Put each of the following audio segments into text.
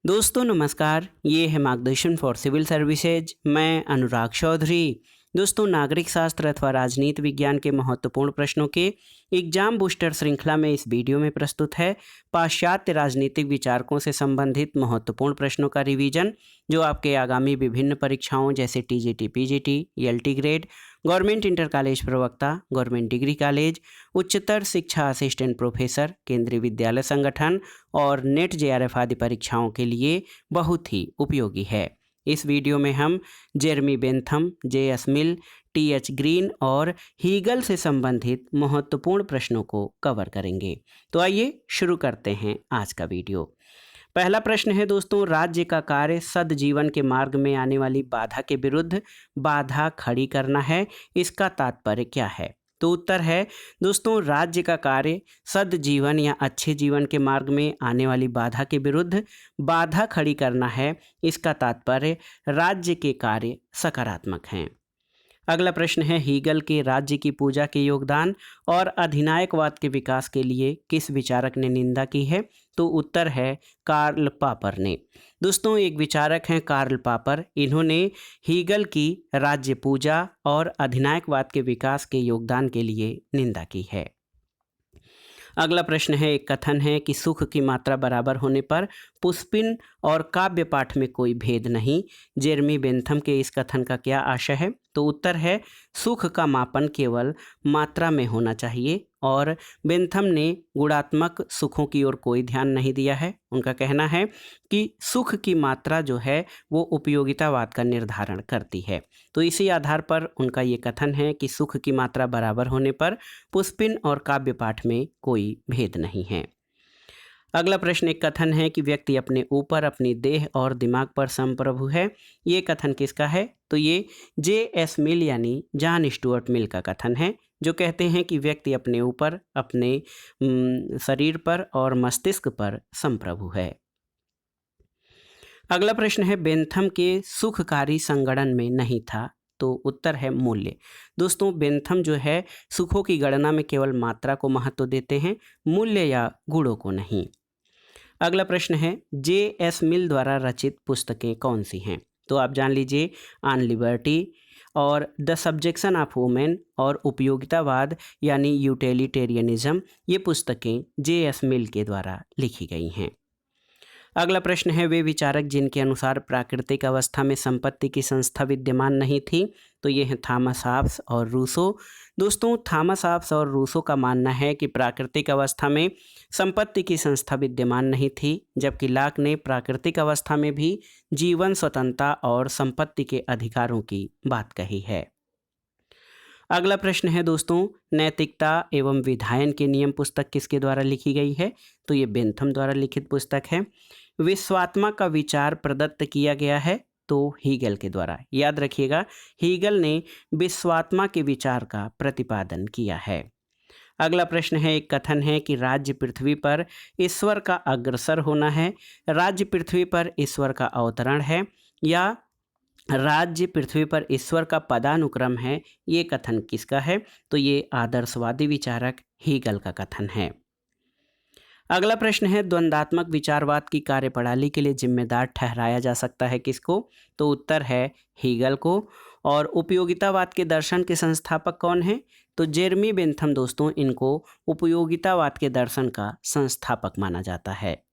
दोस्तों नमस्कार, ये है मार्गदर्शन फॉर सिविल सर्विसेज। मैं अनुराग चौधरी। दोस्तों, नागरिक शास्त्र अथवा राजनीति विज्ञान के महत्वपूर्ण प्रश्नों के एग्जाम बूस्टर श्रृंखला में इस वीडियो में प्रस्तुत है पाश्चात्य राजनीतिक विचारकों से संबंधित महत्वपूर्ण प्रश्नों का रिवीजन, जो आपके आगामी विभिन्न परीक्षाओं जैसे TGT, PGT, ELT grade, government inter college प्रवक्ता, गवर्नमेंट डिग्री कॉलेज, उच्चतर शिक्षा असिस्टेंट प्रोफेसर, केंद्रीय विद्यालय संगठन और नेट जेआरएफ आदि परीक्षाओं के लिए बहुत ही उपयोगी है। इस वीडियो में हम जेरमी बेंथम, जे.एस. मिल, टी.एच. ग्रीन और हीगल से संबंधित महत्वपूर्ण प्रश्नों को कवर करेंगे। तो आइए शुरू करते हैं आज का वीडियो। पहला प्रश्न है दोस्तों, राज्य का कार्य सद्जीवन के मार्ग में आने वाली बाधा के विरुद्ध बाधा खड़ी करना है, इसका तात्पर्य क्या है? तो उत्तर है दोस्तों, राज्य का कार्य सद्जीवन या अच्छे जीवन के मार्ग में आने वाली बाधा के विरुद्ध बाधा खड़ी करना है, इसका तात्पर्य राज्य के कार्य सकारात्मक हैं। अगला प्रश्न है, हीगल के राज्य की पूजा के योगदान और अधिनायकवाद के विकास के लिए किस विचारक ने निंदा की है? तो उत्तर है कार्ल पापर ने। दोस्तों, एक विचारक हैं कार्ल पापर। इन्होंने हीगल की राज्य पूजा और अधिनायकवाद के विकास के योगदान के लिए निंदा की है। अगला प्रश्न है, एक कथन है कि सुख की मात्रा बराबर होने पर पुष्पिन और काव्य पाठ में कोई भेद नहीं। जेरमी बेंथम के इस कथन का क्या आशय है? तो उत्तर है सुख का मापन केवल मात्रा में होना चाहिए और बेंथम ने गुणात्मक सुखों की ओर कोई ध्यान नहीं दिया है। उनका कहना है कि सुख की मात्रा जो है वो उपयोगितावाद का निर्धारण करती है। तो इसी आधार पर उनका ये कथन है कि सुख की मात्रा बराबर होने पर पुष्पिन और काव्य पाठ में कोई भेद नहीं है। अगला प्रश्न एक कथन है कि व्यक्ति अपने ऊपर, अपनी देह और दिमाग पर संप्रभु है। ये कथन किसका है? तो ये जे.एस. मिल यानी जॉन स्टुअर्ट मिल का कथन है, जो कहते हैं कि व्यक्ति अपने ऊपर, अपने शरीर पर और मस्तिष्क पर संप्रभु है। अगला प्रश्न है, बेंथम के सुखकारी संगणन में नहीं था। तो उत्तर है मूल्य। दोस्तों, बेंथम जो है सुखों की गणना में केवल मात्रा को महत्व देते हैं, मूल्य या गुणों को नहीं। अगला प्रश्न है, जे.एस. मिल द्वारा रचित पुस्तकें कौन सी हैं? तो आप जान लीजिए, ऑन लिबर्टी और द सब्जेक्शन ऑफ वुमेन और उपयोगितावाद यानी यूटिलिटेरियनिज्म, ये पुस्तकें जे.एस. मिल के द्वारा लिखी गई हैं। अगला प्रश्न है, वे विचारक जिनके अनुसार प्राकृतिक अवस्था में संपत्ति की संस्था विद्यमान नहीं थी। तो ये हैं थॉमस हॉब्स और रूसो। दोस्तों, थॉमस हॉब्स और रूसो का मानना है कि प्राकृतिक अवस्था में संपत्ति की संस्था विद्यमान नहीं थी, जबकि लॉक ने प्राकृतिक अवस्था में भी जीवन स्वतंत्रता और संपत्ति के अधिकारों की बात कही है। अगला प्रश्न है दोस्तों, नैतिकता एवं विधायन के नियम पुस्तक किसके द्वारा लिखी गई है? तो ये बेंथम द्वारा लिखित पुस्तक है। विश्वात्मा का विचार प्रदत्त किया गया है, तो हीगल के द्वारा। याद रखिएगा, हीगल ने विश्वात्मा के विचार का प्रतिपादन किया है। अगला प्रश्न है, एक कथन है कि राज्य पृथ्वी पर ईश्वर का अग्रसर होना है। राज्य पृथ्वी पर ईश्वर का अवतरण है या राज्य पृथ्वी पर ईश्वर का पदानुक्रम है। ये कथन किसका है? तो ये आदर्शवादी विचारक हीगल का कथन है। अगला प्रश्न है, द्वंद्वात्मक विचारवाद की कार्यप्रणाली के लिए जिम्मेदार ठहराया जा सकता है किसको? तो उत्तर है हीगल को। और उपयोगितावाद के दर्शन के संस्थापक कौन हैं? तो जेरमी बेंथम। दोस्तों, इनको उपयोगितावाद के दर्शन का संस्थापक माना जाता है।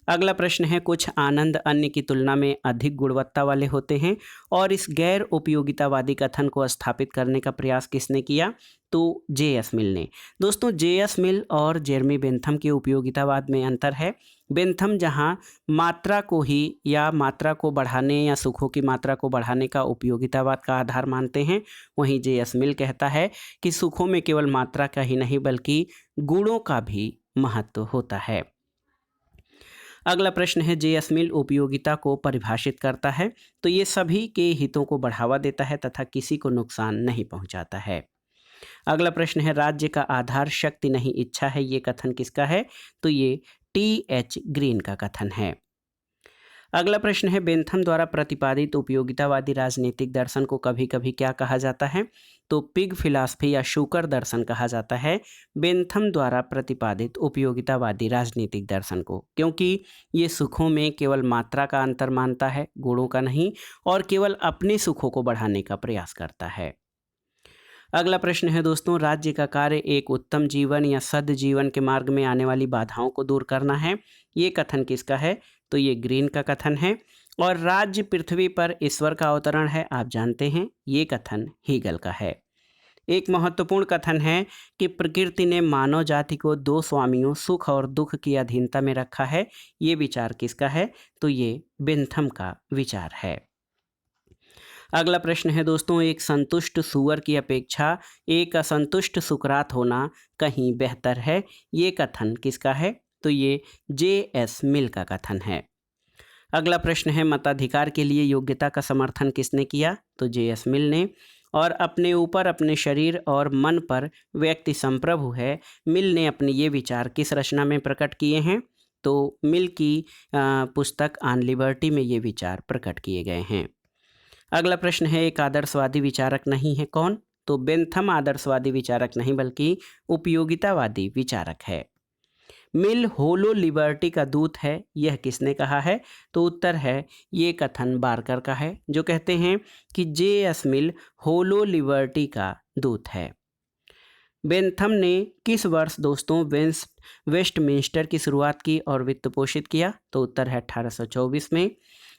अगला प्रश्न है, कुछ आनंद अन्य की तुलना में अधिक गुणवत्ता वाले होते हैं और इस गैर उपयोगितावादी कथन को स्थापित करने का प्रयास किसने किया? तो जे.एस. मिल ने। दोस्तों, जे.एस. मिल और जेरमी बेंथम के उपयोगितावाद में अंतर है। बेंथम जहां मात्रा को ही या मात्रा को बढ़ाने या सुखों की मात्रा को बढ़ाने का उपयोगितावाद का आधार मानते हैं, वहीं जे.एस. मिल कहता है कि सुखों में केवल मात्रा का ही नहीं बल्कि गुणों का भी महत्व होता है। अगला प्रश्न है, जे.एस. मिल उपयोगिता को परिभाषित करता है। तो ये सभी के हितों को बढ़ावा देता है तथा किसी को नुकसान नहीं पहुंचाता है। अगला प्रश्न है, राज्य का आधार शक्ति नहीं इच्छा है। ये कथन किसका है? तो ये टी.एच. ग्रीन का कथन है। अगला प्रश्न है, बेंथम द्वारा प्रतिपादित उपयोगितावादी राजनीतिक दर्शन को कभी कभी क्या कहा जाता है? तो पिग फिलॉसफी या शूकर दर्शन कहा जाता है बेंथम द्वारा प्रतिपादित उपयोगितावादी राजनीतिक दर्शन को, क्योंकि ये सुखों में केवल मात्रा का अंतर मानता है, गुणों का नहीं, और केवल अपने सुखों को बढ़ाने का प्रयास करता है। अगला प्रश्न है दोस्तों, राज्य का कार्य एक उत्तम जीवन या सद जीवन के मार्ग में आने वाली बाधाओं को दूर करना है। ये कथन किसका है? तो ये ग्रीन का कथन है। और राज्य पृथ्वी पर ईश्वर का अवतरण है, आप जानते हैं, ये कथन हीगल का है। एक महत्वपूर्ण कथन है कि प्रकृति ने मानव जाति को दो स्वामियों सुख और दुख की अधीनता में रखा है। ये विचार किसका है? तो ये बेंथम का विचार है। अगला प्रश्न है दोस्तों, एक संतुष्ट सूअर की अपेक्षा एक असंतुष्ट सुकरात होना कहीं बेहतर है। ये कथन किसका है? तो ये J.S. मिल का कथन है। अगला प्रश्न है, मताधिकार के लिए योग्यता का समर्थन किसने किया? तो J.S. मिल ने। और अपने ऊपर, अपने शरीर और मन पर व्यक्ति संप्रभु है। मिल ने अपने ये विचार किस रचना में प्रकट किए हैं? तो मिल की पुस्तक ऑन लिबर्टी में ये विचार प्रकट किए गए हैं। अगला प्रश्न है, एक आदर्शवादी विचारक नहीं है, कौन? तो बेंथम आदर्शवादी विचारक नहीं बल्कि उपयोगितावादी विचारक है। मिल होलो लिबर्टी का दूत है, यह किसने कहा है? तो उत्तर है ये कथन बार्कर का है, जो कहते हैं कि J.S. मिल होलो लिबर्टी का दूत है। बेंथम ने किस वर्ष दोस्तों वेस्टमिंस्टर की शुरुआत की और वित्त पोषित किया? तो उत्तर है 1824 में।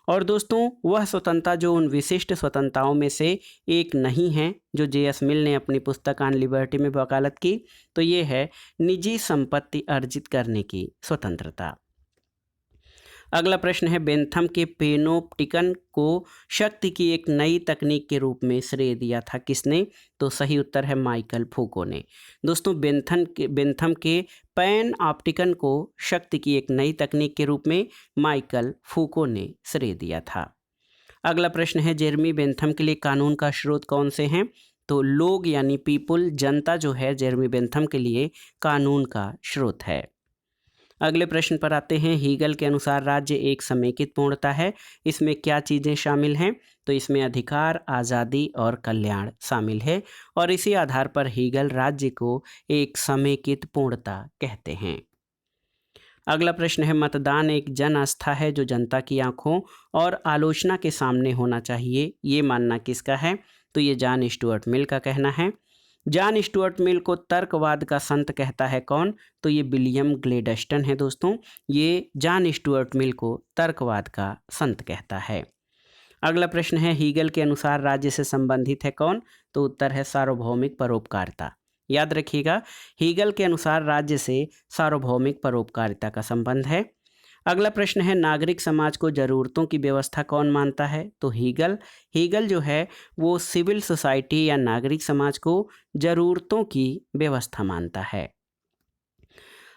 और दोस्तों, वह स्वतंत्रता जो उन विशिष्ट स्वतंत्रताओं में से एक नहीं है जो J.S. मिल ने अपनी पुस्तक ऑन लिबर्टी में वकालत की, तो ये है निजी संपत्ति अर्जित करने की स्वतंत्रता। अगला प्रश्न है, बेंथम के पेनोप्टिकन को शक्ति की एक नई तकनीक के रूप में श्रेय दिया था किसने? तो सही उत्तर है माइकल फूको ने। दोस्तों, बेंथम के पैन ऑप्टिकन को शक्ति की एक नई तकनीक के रूप में माइकल फूको ने श्रेय दिया था। अगला प्रश्न है, जेरेमी बेंथम के लिए कानून का स्रोत कौन से हैं? तो लोग यानी पीपुल, जनता जो है जेरेमी बेंथम के लिए कानून का स्रोत है। अगले प्रश्न पर आते हैं, हीगल के अनुसार राज्य एक समेकित पूर्णता है। इसमें क्या चीज़ें शामिल हैं? तो इसमें अधिकार, आज़ादी और कल्याण शामिल है। और इसी आधार पर हीगल राज्य को एक समेकित पूर्णता कहते हैं। अगला प्रश्न है, मतदान एक जन आस्था है जो जनता की आंखों और आलोचना के सामने होना चाहिए। ये मानना किसका है? तो ये जॉन स्टुअर्ट मिल का कहना है। जॉन स्टुअर्ट मिल को तर्कवाद का संत कहता है कौन? तो ये विलियम ग्लेडस्टन है दोस्तों। ये जॉन स्टुअर्ट मिल को तर्कवाद का संत कहता है। अगला प्रश्न है, हीगल के अनुसार राज्य से संबंधित है कौन? तो उत्तर है सार्वभौमिक परोपकारिता। याद रखिएगा, हीगल के अनुसार राज्य से सार्वभौमिक परोपकारिता का संबंध है। अगला प्रश्न है, नागरिक समाज को जरूरतों की व्यवस्था कौन मानता है? तो हीगल जो है वो सिविल सोसाइटी या नागरिक समाज को जरूरतों की व्यवस्था मानता है।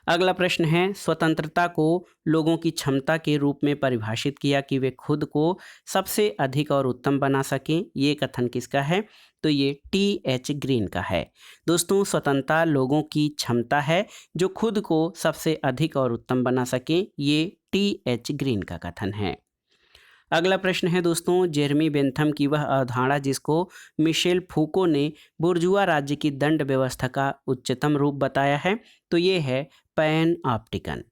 अगला प्रश्न है, स्वतंत्रता को लोगों की क्षमता के रूप में परिभाषित किया कि वे खुद को सबसे अधिक और उत्तम बना सकें। ये कथन किसका है? तो ये T.H. ग्रीन का है। दोस्तों, स्वतंत्रता लोगों की क्षमता है जो खुद को सबसे अधिक और उत्तम बना सकें। ये T.H. ग्रीन का कथन है। अगला प्रश्न है दोस्तों, जेरेमी बेंथम की वह अवधारणा जिसको मिशेल फूको ने बुर्जुआ राज्य की दंड व्यवस्था का उच्चतम रूप बताया है, तो ये है पैन ऑप्टिकन।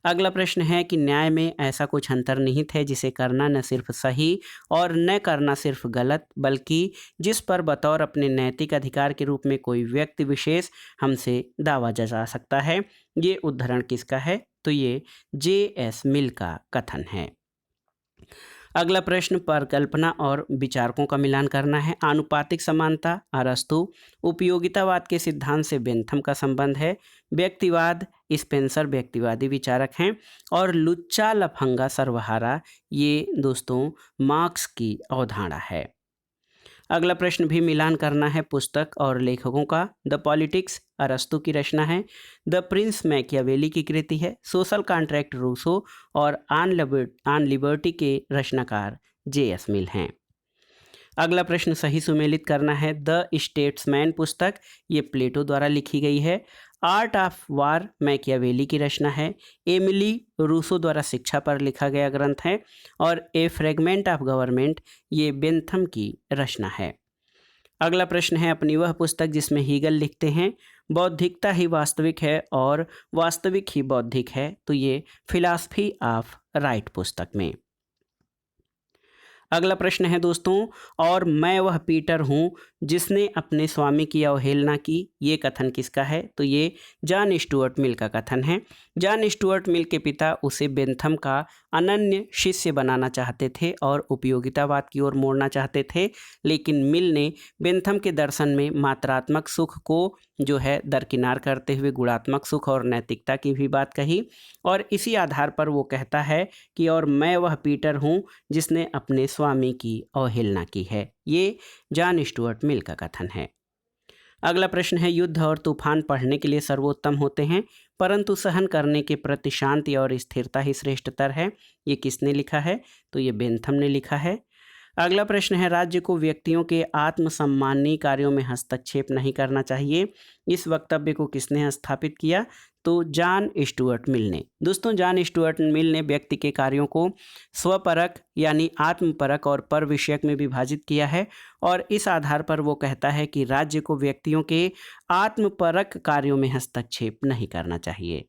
अगला प्रश्न है कि न्याय में ऐसा कुछ अंतर्निहित है जिसे करना न सिर्फ सही और न करना सिर्फ गलत, बल्कि जिस पर बतौर अपने नैतिक अधिकार के रूप में कोई व्यक्ति विशेष हमसे दावा जता सकता है। ये उद्धरण किसका है? तो ये J.S. मिल का कथन है। अगला प्रश्न परिकल्पना और विचारकों का मिलान करना है। आनुपातिक समानता अरस्तु, उपयोगितावाद के सिद्धांत से बेंथम का संबंध है। व्यक्तिवाद स्पेंसर व्यक्तिवादी विचारक हैं। और लुच्चा लफंगा सर्वहारा ये दोस्तों मार्क्स की अवधारणा है। अगला प्रश्न भी मिलान करना है पुस्तक और लेखकों का। द पॉलिटिक्स अरस्तु की रचना है। द प्रिंस मैकियावेली की कृति है। सोशल कॉन्ट्रैक्ट रूसो और ऑन लिबर्टी के रचनाकार J.S. मिल हैं। अगला प्रश्न सही सुमेलित करना है। द स्टेट्समैन पुस्तक ये प्लेटो द्वारा लिखी गई है। आर्ट ऑफ वार मैकियावेली की रचना है। एमिली रूसो द्वारा शिक्षा पर लिखा गया ग्रंथ है। और ए फ्रेगमेंट ऑफ गवर्नमेंट ये बेंथम की रचना है। अगला प्रश्न है, अपनी वह पुस्तक जिसमें हीगल लिखते हैं बौद्धिकता ही वास्तविक है और वास्तविक ही बौद्धिक है, तो ये फिलॉसफी ऑफ राइट पुस्तक में। अगला प्रश्न है दोस्तों, और मैं वह पीटर हूँ जिसने अपने स्वामी की अवहेलना की, ये कथन किसका है? तो ये जॉन स्टुअर्ट मिल का कथन है। जॉन स्टुअर्ट मिल के पिता उसे बेंथम का अनन्य शिष्य बनाना चाहते थे और उपयोगितावाद की ओर मोड़ना चाहते थे, लेकिन मिल ने बेंथम के दर्शन में मात्रात्मक सुख को जो है दरकिनार करते हुए गुणात्मक सुख और नैतिकता की भी बात कही, और इसी आधार पर वो कहता है कि और मैं वह पीटर हूँ जिसने अपने स्वामी की अवहेलना की है। ये जॉन स्टुअर्ट मिल का कथन है। अगला प्रश्न है, युद्ध और तूफान पढ़ने के लिए सर्वोत्तम होते हैं, परंतु सहन करने के प्रति शांति और स्थिरता ही श्रेष्ठतर है, ये किसने लिखा है? तो ये बेंथम ने लिखा है। अगला प्रश्न है, राज्य को व्यक्तियों के आत्मसम्मानी कार्यों में हस्तक्षेप नहीं करना चाहिए, इस वक्तव्य को किसने स्थापित किया? तो जॉन स्टुअर्ट मिल ने। दोस्तों, जॉन स्टुअर्ट मिल ने व्यक्ति के कार्यों को स्वपरक यानी आत्मपरक और पर विषयक में विभाजित किया है, और इस आधार पर वो कहता है कि राज्य को व्यक्तियों के आत्मपरक कार्यों में हस्तक्षेप नहीं करना चाहिए।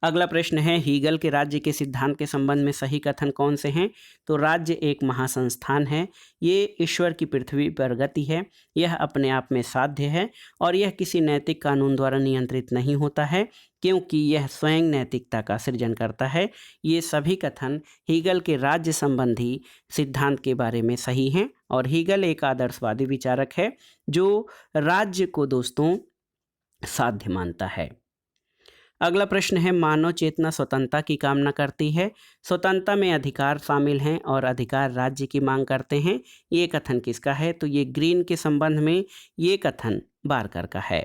अगला प्रश्न है, हीगल के राज्य के सिद्धांत के संबंध में सही कथन कौन से हैं? तो राज्य एक महासंस्थान है, ये ईश्वर की पृथ्वी पर गति है, यह अपने आप में साध्य है और यह किसी नैतिक कानून द्वारा नियंत्रित नहीं होता है, क्योंकि यह स्वयं नैतिकता का सृजन करता है। ये सभी कथन हीगल के राज्य संबंधी सिद्धांत के बारे में सही हैं, और हीगल एक आदर्शवादी विचारक है जो राज्य को दोस्तों साध्य मानता है। अगला प्रश्न है, मानव चेतना स्वतंत्रता की कामना करती है, स्वतंत्रता में अधिकार शामिल हैं और अधिकार राज्य की मांग करते हैं, ये कथन किसका है? तो ये ग्रीन के संबंध में ये कथन बारकर का है।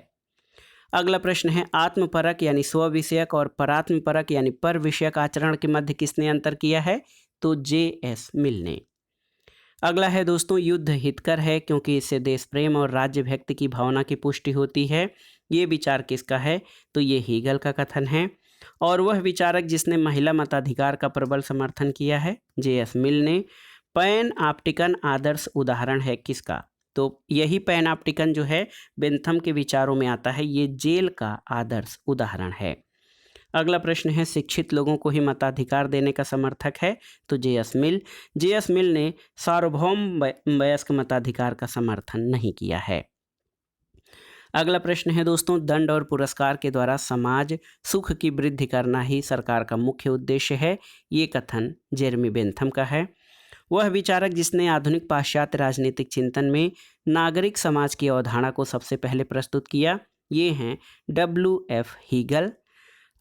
अगला प्रश्न है, आत्मपरक यानी स्व-विषयक और परात्मपरक यानी पर विषयक आचरण के मध्य किसने अंतर किया है? तो जे.एस. मिल ने। अगला है दोस्तों, युद्ध हितकर है क्योंकि इससे देश प्रेम और राज्य भक्ति की भावना की पुष्टि होती है, ये विचार किसका है? तो ये हीगल का कथन है। और वह विचारक जिसने महिला मताधिकार का प्रबल समर्थन किया है, जे.एस. मिल ने। पैन ऑप्टिकन आदर्श उदाहरण है किसका? तो यही पैन ऑप्टिकन जो है बेंथम के विचारों में आता है, ये जेल का आदर्श उदाहरण है। अगला प्रश्न है, शिक्षित लोगों को ही मताधिकार देने का समर्थक है, तो जे.एस. मिल। जे.एस. मिल ने सार्वभौम वयस्क मताधिकार का समर्थन नहीं किया है। अगला प्रश्न है दोस्तों, दंड और पुरस्कार के द्वारा समाज सुख की वृद्धि करना ही सरकार का मुख्य उद्देश्य है, ये कथन जेरेमी बेंथम का है। वह विचारक जिसने आधुनिक पाश्चात्य राजनीतिक चिंतन में नागरिक समाज की अवधारणा को सबसे पहले प्रस्तुत किया, ये हैं W.F. हीगल।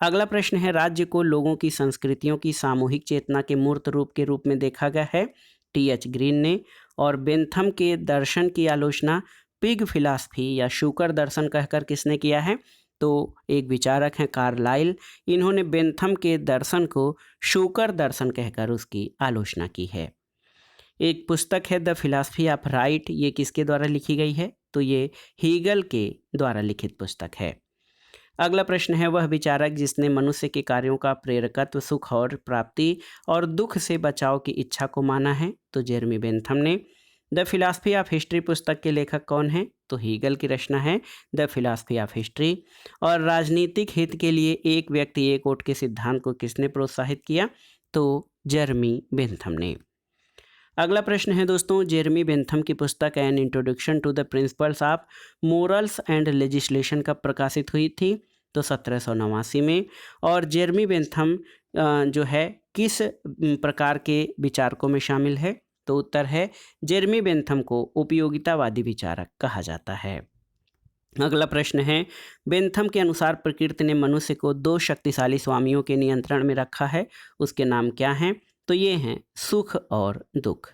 अगला प्रश्न है, राज्य को लोगों की संस्कृतियों की सामूहिक चेतना के मूर्त रूप के रूप में देखा गया है, T.H. ग्रीन ने। और बेंथम के दर्शन की आलोचना पिग फिलॉसफी या शूकर दर्शन कहकर किसने किया है? तो एक विचारक हैं कार्लाइल, इन्होंने बेंथम के दर्शन को शूकर दर्शन कहकर उसकी आलोचना की है। एक पुस्तक है द फिलॉसफी ऑफ राइट, ये किसके द्वारा लिखी गई है? तो ये हीगल के द्वारा लिखित पुस्तक है। अगला प्रश्न है, वह विचारक जिसने मनुष्य के कार्यों का प्रेरकत्व सुख और प्राप्ति और दुख से बचाव की इच्छा को माना है, तो जेरेमी बेंथम ने। द फिलॉसफी ऑफ हिस्ट्री पुस्तक के लेखक कौन हैं? तो हीगल की रचना है द फिलॉसफी ऑफ हिस्ट्री। और राजनीतिक हित के लिए एक व्यक्ति एक वोट के सिद्धांत को किसने प्रोत्साहित किया? तो जेरेमी बेंथम ने। अगला प्रश्न है दोस्तों, जेरेमी बेंथम की पुस्तक an introduction to the principles of morals and legislation कब प्रकाशित हुई थी? तो 1789 में। और जेरेमी बेंथम जो है किस प्रकार के विचारकों में शामिल है? तो उत्तर है, जेरेमी बेंथम को उपयोगितावादी विचारक कहा जाता है। अगला प्रश्न है, बेंथम के अनुसार प्रकृति ने मनुष्य को दो शक्तिशाली स्वामियों के नियंत्रण में रखा है, उसके नाम क्या हैं? तो ये हैं सुख और दुख।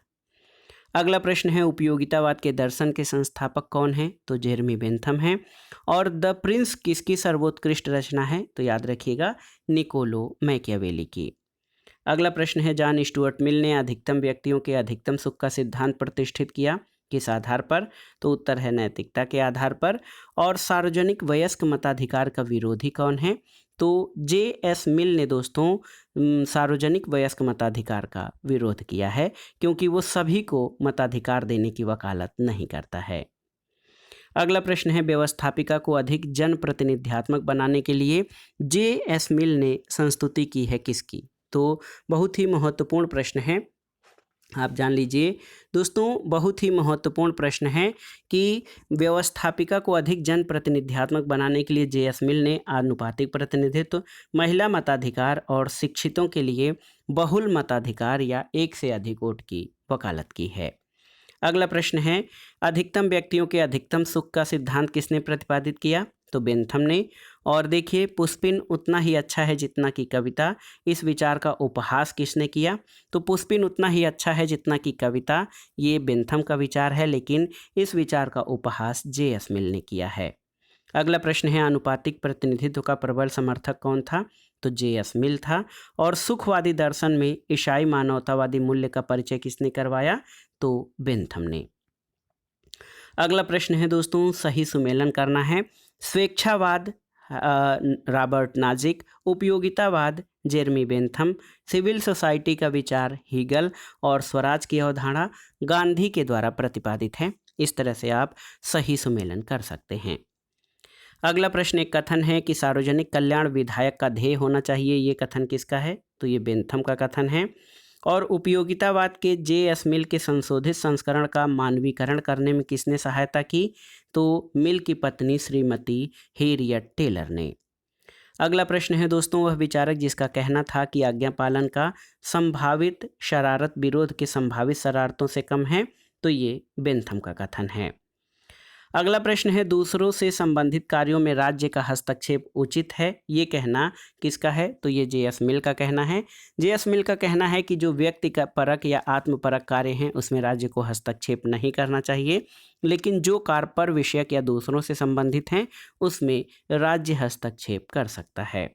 अगला प्रश्न है, उपयोगितावाद के दर्शन के संस्थापक कौन हैं? तो जेरेमी बेंथम हैं। और द प्रिंस किसकी सर्वोत्कृष्ट रचना है? तो याद रखिएगा, निकोलो मैकियावेली की। अगला प्रश्न है, जॉन स्टुअर्ट मिल ने अधिकतम व्यक्तियों के अधिकतम सुख का सिद्धांत प्रतिष्ठित किया, किस आधार पर? तो उत्तर है नैतिकता के आधार पर। और सार्वजनिक वयस्क मताधिकार का विरोधी कौन है? तो जे.एस. मिल ने दोस्तों सार्वजनिक वयस्क मताधिकार का विरोध किया है, क्योंकि वो सभी को मताधिकार देने की वकालत नहीं करता है। अगला प्रश्न है, व्यवस्थापिका को अधिक जन प्रतिनिध्यात्मक बनाने के लिए जे.एस. मिल ने संस्तुति की है किसकी? तो बहुत ही महत्वपूर्ण प्रश्न है, आप जान लीजिए दोस्तों। बहुत ही महत्वपूर्ण प्रश्न है कि व्यवस्थापिका को अधिक जन प्रतिनिध्यात्मक बनाने के लिए जे.एस. मिल ने आनुपातिक प्रतिनिधित्व, महिला मताधिकार और शिक्षितों के लिए बहुल मताधिकार या एक से अधिक वोट की वकालत की है। अगला प्रश्न है, अधिकतम व्यक्तियों के अधिकतम सुख का सिद्धांत किसने प्रतिपादित किया? तो बेंथम ने। और देखिए, पुष्पिन उतना ही अच्छा है जितना कि कविता, इस विचार का उपहास किसने किया? तो पुष्पिन उतना ही अच्छा है जितना कि कविता, ये बेंथम का विचार है, लेकिन इस विचार का उपहास जे.एस. मिल ने किया है। अगला प्रश्न है, आनुपातिक प्रतिनिधित्व का प्रबल समर्थक कौन था? तो जे.एस. मिल था। और सुखवादी दर्शन में ईसाई मानवतावादी मूल्य का परिचय किसने करवाया? तो बेंथम ने। अगला प्रश्न है दोस्तों, सही सुमेलन करना है। स्वेच्छावाद रॉबर्ट नाजिक, उपयोगितावाद जेरमी बेंथम, सिविल सोसाइटी का विचार हीगल और स्वराज की अवधारणा गांधी के द्वारा प्रतिपादित है। इस तरह से आप सही सुमेलन कर सकते हैं। अगला प्रश्न एक कथन है कि सार्वजनिक कल्याण विधायक का ध्येय होना चाहिए, ये कथन किसका है? तो ये बेंथम का कथन है। और उपयोगितावाद के जे.एस. मिल के संशोधित संस्करण का मानवीकरण करने में किसने सहायता की? तो मिल की पत्नी श्रीमती हैरियट टेलर ने। अगला प्रश्न है दोस्तों, वह विचारक जिसका कहना था कि आज्ञा पालन का संभावित शरारत विरोध के संभावित शरारतों से कम है, तो ये बेंथम का कथन है। अगला प्रश्न है, दूसरों से संबंधित कार्यों में राज्य का हस्तक्षेप उचित है, ये कहना किसका है? तो ये जे.एस. मिल का कहना है। जे.एस. मिल का कहना है कि जो व्यक्ति का परक या आत्मपरक कार्य हैं उसमें राज्य को हस्तक्षेप नहीं करना चाहिए, लेकिन जो कार्य पर विषयक या दूसरों से संबंधित हैं उसमें राज्य हस्तक्षेप कर सकता है।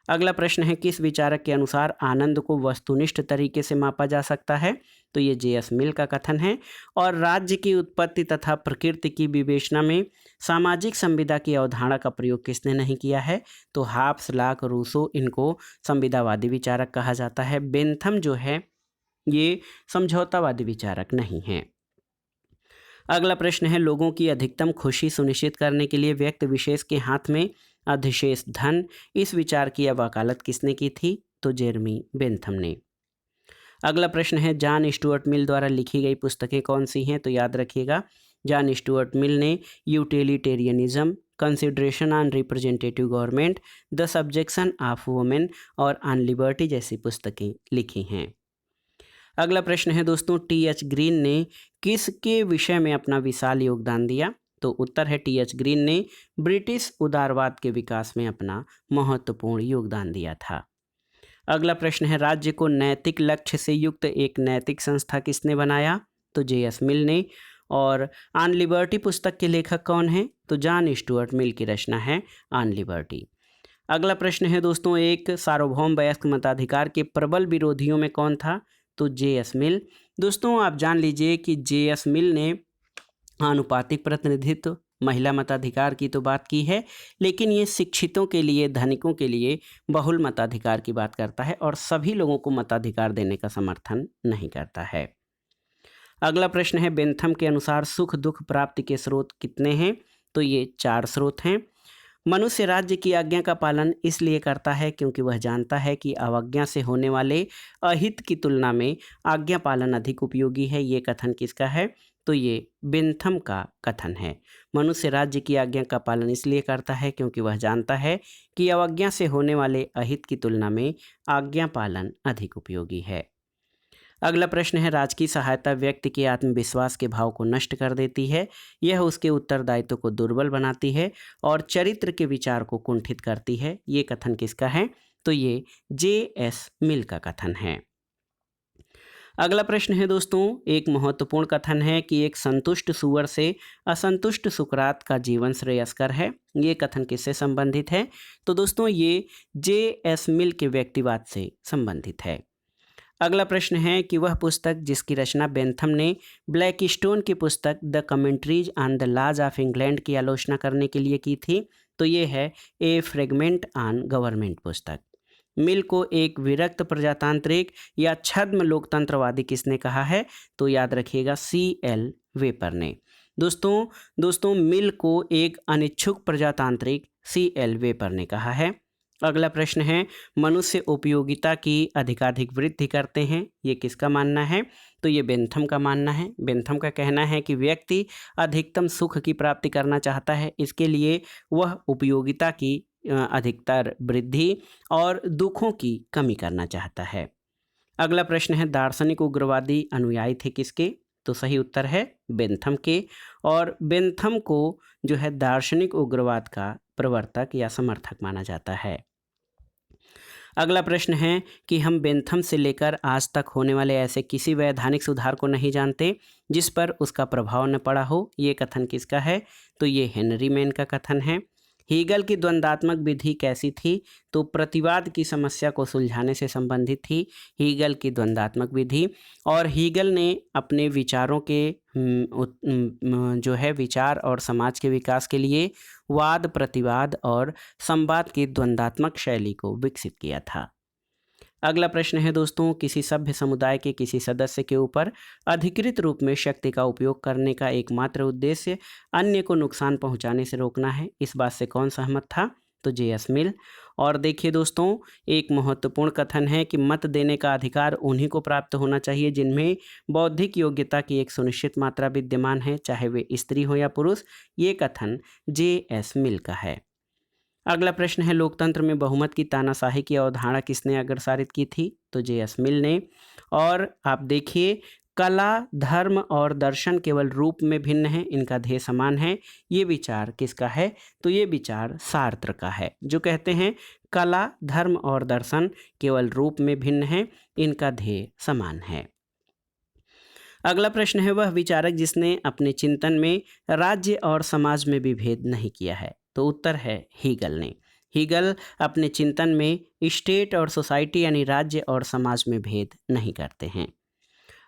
अगला प्रश्न है, किस विचारक के अनुसार आनंद को वस्तुनिष्ठ तरीके से मापा जा सकता है? तो ये जे.एस. मिल का कथन है। और राज्य की उत्पत्ति तथा प्रकृति की विवेचना में सामाजिक संविदा की अवधारणा का प्रयोग किसने नहीं किया है? तो हाब्स, लाक, रूसो, इनको संविदावादी विचारक कहा जाता है। बेंथम जो है ये समझौतावादी विचारक नहीं है। अगला प्रश्न है, लोगों की अधिकतम खुशी सुनिश्चित करने के लिए व्यक्ति विशेष के हाथ में अधिशेष धन, इस विचार की वकालत किसने की थी? तो जेरमी बेंथम ने। अगला प्रश्न है, जॉन स्टुअर्ट मिल द्वारा लिखी गई पुस्तकें कौन सी हैं? तो याद रखिएगा, जॉन स्टुअर्ट मिल ने utilitarianism, consideration on representative government, the subjection of women और ऑन लिबर्टी जैसी पुस्तकें लिखी हैं। अगला प्रश्न है दोस्तों, टी.एच. ग्रीन ने किसके विषय में अपना विशाल योगदान दिया? तो उत्तर है टी.एच. ग्रीन ने ब्रिटिश उदारवाद के विकास में अपना महत्वपूर्ण योगदान दिया था। अगला प्रश्न है, राज्य को नैतिक लक्ष्य से युक्त एक नैतिक संस्था किसने बनाया? तो जे.एस. मिल ने। और ऑन लिबर्टी पुस्तक के लेखक कौन हैं? तो जॉन स्टुअर्ट मिल की रचना है ऑन लिबर्टी। अगला प्रश्न है दोस्तों, एक सार्वभौम वयस्क मताधिकार के प्रबल विरोधियों में कौन था? तो जे.एस. मिल। दोस्तों आप जान लीजिए कि जे.एस. मिल ने आनुपातिक प्रतिनिधित्व, महिला मताधिकार की तो बात की है, लेकिन ये शिक्षितों के लिए, धनिकों के लिए बहुल मताधिकार की बात करता है और सभी लोगों को मताधिकार देने का समर्थन नहीं करता है। अगला प्रश्न है, बेंथम के अनुसार सुख दुख प्राप्ति के स्रोत कितने हैं? तो ये 4 स्रोत हैं। मनुष्य राज्य की आज्ञा का पालन इसलिए करता है क्योंकि वह जानता है कि अवज्ञा से होने वाले अहित की तुलना में आज्ञा पालन अधिक उपयोगी है, ये कथन किसका है? तो ये बेंथम का कथन है। मनुष्य राज्य की आज्ञा का पालन इसलिए करता है क्योंकि वह जानता है कि अवज्ञा से होने वाले अहित की तुलना में आज्ञा पालन अधिक उपयोगी है। अगला प्रश्न है, राजकीय सहायता व्यक्ति के आत्मविश्वास के भाव को नष्ट कर देती है, यह उसके उत्तरदायित्व को दुर्बल बनाती है और चरित्र के विचार को कुंठित करती है, ये कथन किसका है? तो ये जे.एस. मिल का कथन है। अगला प्रश्न है दोस्तों, एक महत्वपूर्ण कथन है कि एक संतुष्ट सूअर से असंतुष्ट सुकरात का जीवन श्रेयस्कर है, ये कथन किससे संबंधित है? तो दोस्तों ये जे.एस. मिल के व्यक्तिवाद से संबंधित है। अगला प्रश्न है कि वह पुस्तक जिसकी रचना बेंथम ने ब्लैकस्टोन की पुस्तक the commentaries on the laws of England की आलोचना करने के लिए की थी, तो ये है ए फ्रेगमेंट ऑन गवर्नमेंट पुस्तक। मिल को एक विरक्त प्रजातांत्रिक या छद्म लोकतंत्रवादी किसने कहा है, तो याद रखिएगा C.L. वेपर ने। दोस्तों मिल को एक अनिच्छुक प्रजातांत्रिक C.L. वेपर ने कहा है। अगला प्रश्न है मनुष्य उपयोगिता की अधिकाधिक वृद्धि करते हैं, ये किसका मानना है, तो ये बेंथम का मानना है। बेंथम का कहना है कि व्यक्ति अधिकतम सुख की प्राप्ति करना चाहता है, इसके लिए वह उपयोगिता की अधिकतर वृद्धि और दुखों की कमी करना चाहता है। अगला प्रश्न है दार्शनिक उग्रवादी अनुयायी थे किसके, तो सही उत्तर है बेंथम के, और बेंथम को जो है दार्शनिक उग्रवाद का प्रवर्तक या समर्थक माना जाता है। अगला प्रश्न है कि हम बेंथम से लेकर आज तक होने वाले ऐसे किसी वैधानिक सुधार को नहीं जानते जिस पर उसका प्रभाव न पड़ा हो, ये कथन किसका है, तो ये हेनरी मैन का कथन है। हीगल की द्वंद्वात्मक विधि कैसी थी, तो प्रतिवाद की समस्या को सुलझाने से संबंधित थी हीगल की द्वंद्वात्मक विधि, और हीगल ने अपने विचारों के जो है विचार और समाज के विकास के लिए वाद प्रतिवाद और संवाद की द्वंद्वात्मक शैली को विकसित किया था। अगला प्रश्न है दोस्तों किसी सभ्य समुदाय के किसी सदस्य के ऊपर अधिकृत रूप में शक्ति का उपयोग करने का एकमात्र उद्देश्य अन्य को नुकसान पहुंचाने से रोकना है, इस बात से कौन सहमत था, तो J.S. मिल। और देखिए दोस्तों एक महत्वपूर्ण कथन है कि मत देने का अधिकार उन्हीं को प्राप्त होना चाहिए जिनमें बौद्धिक योग्यता की एक सुनिश्चित मात्रा विद्यमान है, चाहे वे स्त्री हो या पुरुष, ये कथन J.S. मिल का है। अगला प्रश्न है लोकतंत्र में बहुमत की तानाशाही की अवधारणा किसने अग्रसारित की थी, तो J.S. मिल ने। और आप देखिए कला धर्म और दर्शन केवल रूप में भिन्न हैं, इनका ध्येय समान है, ये विचार किसका है, तो ये विचार सार्त्र का है, जो कहते हैं कला धर्म और दर्शन केवल रूप में भिन्न हैं, इनका ध्येय समान है। अगला प्रश्न है वह विचारक जिसने अपने चिंतन में राज्य और समाज में भी भेद नहीं किया है, तो उत्तर है हीगल ने। हीगल अपने चिंतन में स्टेट और सोसाइटी यानी राज्य और समाज में भेद नहीं करते हैं।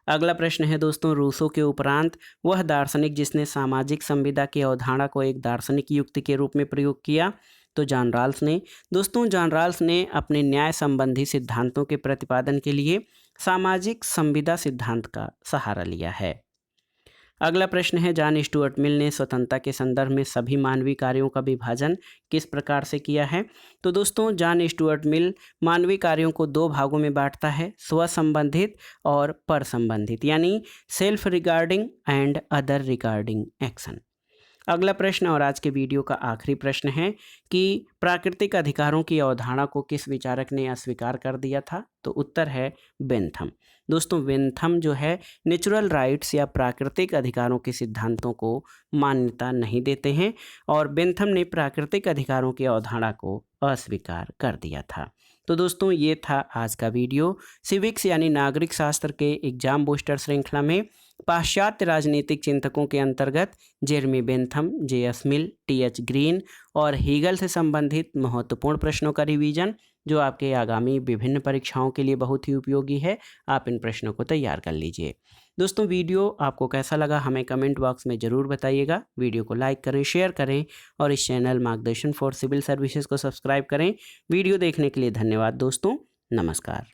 अगला प्रश्न है दोस्तों रूसो के उपरांत वह दार्शनिक जिसने सामाजिक संविदा की अवधारणा को एक दार्शनिक युक्ति के रूप में प्रयोग किया, तो जॉन रॉल्स ने। दोस्तों जॉन रॉल्स ने अपने न्याय संबंधी सिद्धांतों के प्रतिपादन के लिए सामाजिक संविदा सिद्धांत का सहारा लिया है। अगला प्रश्न है जॉन स्टुअर्ट मिल ने स्वतंत्रता के संदर्भ में सभी मानवीय कार्यों का विभाजन किस प्रकार से किया है, तो दोस्तों जॉन स्टुअर्ट मिल मानवीय कार्यों को दो भागों में बांटता है, स्व संबंधित और पर संबंधित, यानी self regarding and other regarding action. अगला प्रश्न और आज के वीडियो का आखिरी प्रश्न है कि प्राकृतिक अधिकारों की अवधारणा को किस विचारक ने अस्वीकार कर दिया था, तो उत्तर है बेंथम। दोस्तों बेंथम जो है नेचुरल राइट्स या प्राकृतिक अधिकारों के सिद्धांतों को मान्यता नहीं देते हैं और बेंथम ने प्राकृतिक अधिकारों की अवधारणा को अस्वीकार कर दिया था। तो दोस्तों ये था आज का वीडियो। सिविक्स यानी नागरिक शास्त्र के एग्जाम बूस्टर श्रृंखला में पाश्चात्य राजनीतिक चिंतकों के अंतर्गत जेरेमी बेंथम, J.S. मिल, T.H. ग्रीन और हीगल से संबंधित महत्वपूर्ण प्रश्नों का रिवीजन जो आपके आगामी विभिन्न परीक्षाओं के लिए बहुत ही उपयोगी है। आप इन प्रश्नों को तैयार कर लीजिए। दोस्तों वीडियो आपको कैसा लगा हमें कमेंट बॉक्स में ज़रूर बताइएगा। वीडियो को लाइक करें, शेयर करें और इस चैनल मार्गदर्शन फॉर सिविल सर्विसेज को सब्सक्राइब करें। वीडियो देखने के लिए धन्यवाद दोस्तों, नमस्कार।